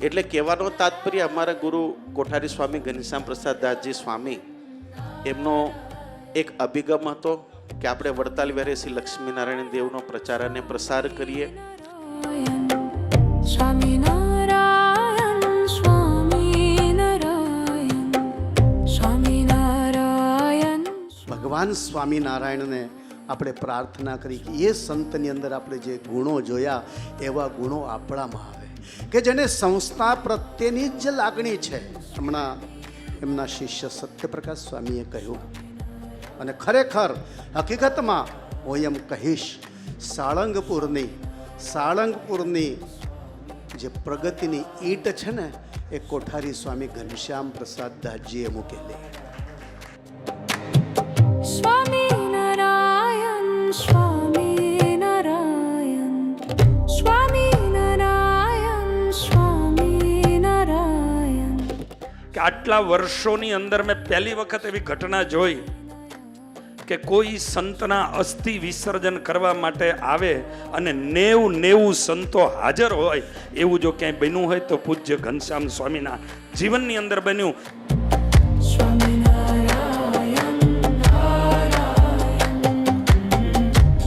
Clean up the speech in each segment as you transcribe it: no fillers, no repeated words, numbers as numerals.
એટલે કહેવાનો તાત્પર્ય અમારા ગુરુ કોઠારી સ્વામી ઘનશ્યામ પ્રસાદ દાસજી સ્વામી એમનો એક અભિગમ હતો કે આપણે વડતાલ વેરે શ્રી લક્ષ્મીનારાયણ દેવનો પ્રચાર અને પ્રસાર કરીએ. સ્વામિનારાયણ સ્વામિનારાયણ સ્વામિનારાયણ. ભગવાન સ્વામિનારાયણને આપણે પ્રાર્થના કરી કે એ સંતની અંદર આપણે જે ગુણો જોયા એવા ગુણો આપણામાં આવે, કે જેને સંસ્થા પ્રત્યેની જ લાગણી છે. હમણાં એમના શિષ્ય સત્યપ્રકાશ સ્વામીએ કહ્યું, અને ખરેખર હકીકતમાં હું એમ કહીશ, સાળંગપુરની જે પ્રગતિની ઈંટ છે ને એ કોઠારી સ્વામી ઘનશ્યામ પ્રસાદ દાસજીએ મૂકેલી. સ્વામિનારાયણ સ્વામિનારાયણ સ્વામિનારાયણ સ્વામિનારાયણ. કે આટલા વર્ષોની અંદર મેં પહેલી વખત એવી ઘટના જોઈ કે કોઈ સંતના અસ્થિ વિસર્જન કરવા માટે આવે અને 90 સંતો હાજર હોય. એવું જો ક્યાંય બન્યું હોય તો પૂજ્ય ઘનશ્યામ સ્વામીના જીવનની અંદર બન્યું. સ્વામિનારાયણ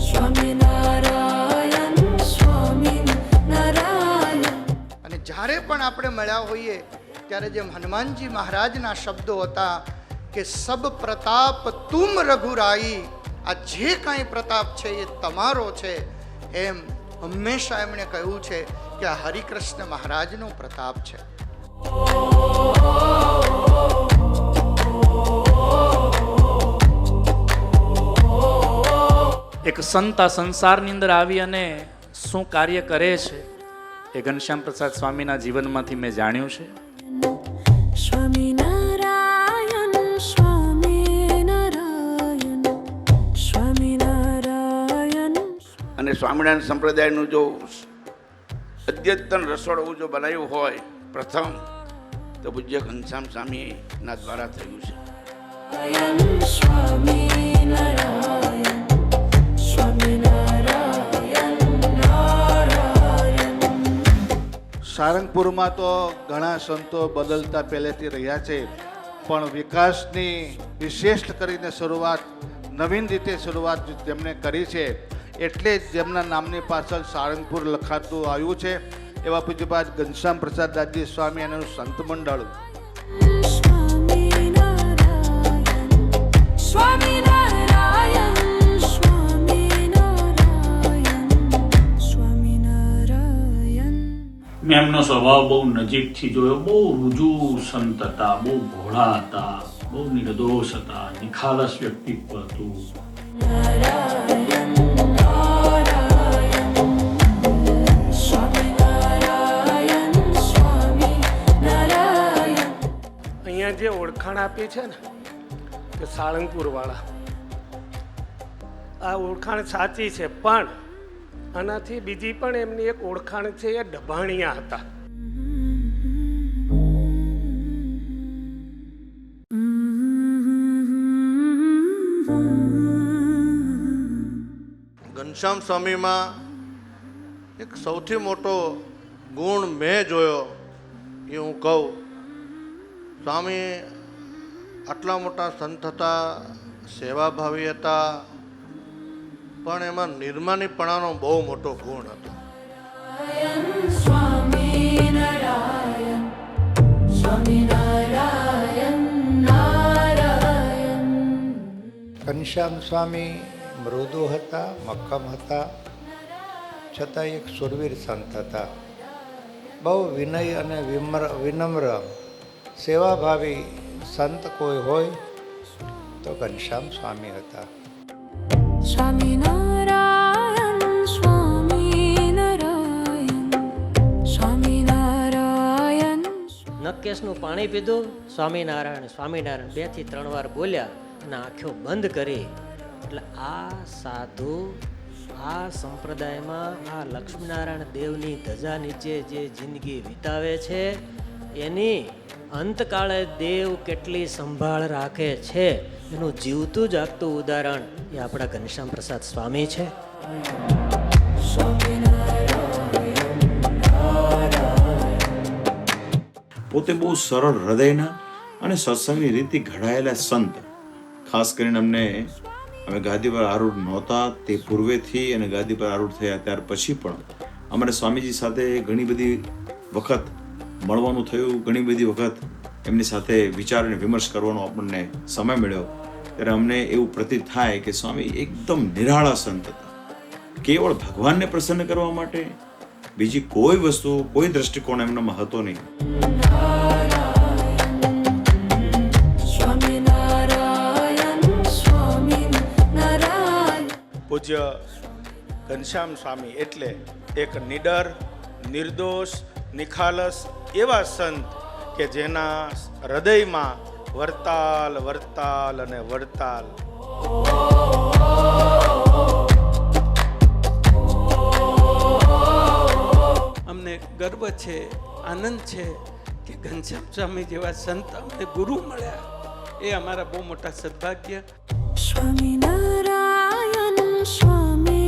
સ્વામિનારાયણ સ્વામિનારાયણ. અને જ્યારે પણ આપણે મળ્યા હોઈએ ત્યારે જેમ હનુમાનજી મહારાજના શબ્દો હતા કે સબ પ્રતાપ તુમ રઘુરાઈ, આ જે કાંઈ પ્રતાપ છે એ તમારો છે, એમ હંમેશા એમણે કહ્યું છે કે આ હરિકૃષ્ણ મહારાજનો પ્રતાપ છે. એક સંત આ સંસારની અંદર આવી અને શું કાર્ય કરે છે એ ઘનશ્યામ પ્રસાદ સ્વામીના જીવનમાંથી મેં જાણ્યું છે. સ્વામિનારાયણ સ્વામિનારાયણ સ્વામિનારાયણ. અને સ્વામિનારાયણ સંપ્રદાયનું જો અદ્યતન રસોડું જો બનાવ્યું હોય પ્રથમ તો પૂજ્ય ઘનશ્યામ સ્વામીના દ્વારા થયું છે. સ્વામિનારાયણ સ્વામિનારાયણ નારાયણ. સારંગપુરમાં તો ઘણા સંતો બદલતા પહેલેથી રહ્યા છે, પણ વિકાસની વિશેષ કરીને શરૂઆત, નવીન રીતે શરૂઆત જેમણે કરી છે, એટલે જ જેમના નામની પાછળ સારંગપુર લખાતું આવ્યું છે. એવા પૂજ્યપાદ ઘનશ્યામ પ્રસાદ દાસજી સ્વામી અને સંત મંડળ. સ્વામિનારાયણ સ્વામિનારાયણ સ્વામિનારાયણ સ્વામિનારાયણ. મેં એમનો સ્વભાવ બહુ નજીકથી જોયો. બહુ રુજુ સંત હતા, બહુ ભોળા હતા, બહુ નિર્દોષ હતા, નિખાલસ વ્યક્તિત્વ હતું. નારાયણ નારાયણ સ્વામિનારાયણ સ્વામિનારાયણ. અહીંયા જે ઓળખાણ આપી છે ને કે સાળંગપુરવાળા, આ ઓળખાણ સાચી છે, પણ આનાથી બીજી પણ એમની એક ઓળખાણ છે, એ ડભાણિયા હતા. ઘનશ્યામ સ્વામીમાં એક સૌથી મોટો ગુણ મેં જોયો એ હું કહું. સ્વામી આટલા મોટા સંત હતા, સેવાભાવી હતા, પણ એમાં નિર્માનીપણાનો બહુ મોટો ગુણ હતો. સ્વામિનારાયણ સ્વામિનારાયણ નારાયણ. ઘનશ્યામ સ્વામી મૃદુ હતા, મક્કમ હતા, છતાં એક સુરવીર સંત હતા. બહુ વિનય અને વિનમ્ર સેવાભાવી સંત કોઈ હોય તો ઘનશ્યામ સ્વામી હતા. સ્વામિનારાયણ સ્વામિનારાયણ સ્વામિનારાયણ. નકેશનું પાણી પીધું, સ્વામિનારાયણ સ્વામિનારાયણ 2 થી 3 વાર બોલ્યા અને આંખો બંધ કરી. એટલે આ સાધુ આ સંપ્રદાયમાં આ લક્ષ્મીનારાયણ દેવની ધજા નીચે જે જિંદગી વિતાવે છે, એની અંતકાળે દેવ કેટલી સંભાળ રાખે છે એનું જીવતું જાગતું ઉદાહરણ એ આપણા ઘનશ્યામ પ્રસાદ સ્વામી છે. પોતે બહુ સરળ હૃદયના અને સત્સંગની રીતે ઘડાયેલા સંત. ખાસ કરીને અમે ગાદી પર આરૂઢ નહોતા તે પૂર્વેથી અને ગાદી પર આરૂઢ થયા ત્યાર પછી પણ અમારે સ્વામીજી સાથે ઘણી બધી વખત મળવાનું થયું, ઘણી બધી વખત એમની સાથે વિચાર અને વિમર્શ કરવાનો આપણને સમય મળ્યો. ત્યારે અમને એવું પ્રતીત થાય કે સ્વામી એકદમ નિરાળા સંત હતા. કેવળ ભગવાનને પ્રસન્ન કરવા માટે બીજી કોઈ વસ્તુ, કોઈ દ્રષ્ટિકોણ એમનામાં હતો નહીં. પૂજ્ય ઘનશ્યામ સ્વામી એટલે એક નિડર, નિર્દોષ, નિખાલસ એવા સંત કે જેના હૃદયમાં વરતાલ વરતાલ અને વરતાલ. અમને ગર્વ છે, આનંદ છે કે ઘનશ્યામ સ્વામી જેવા સંત અમને ગુરુ મળ્યા. એ અમારા બહુ મોટા સદભાગ્ય. સ્વામિનારાયણ સ્વામી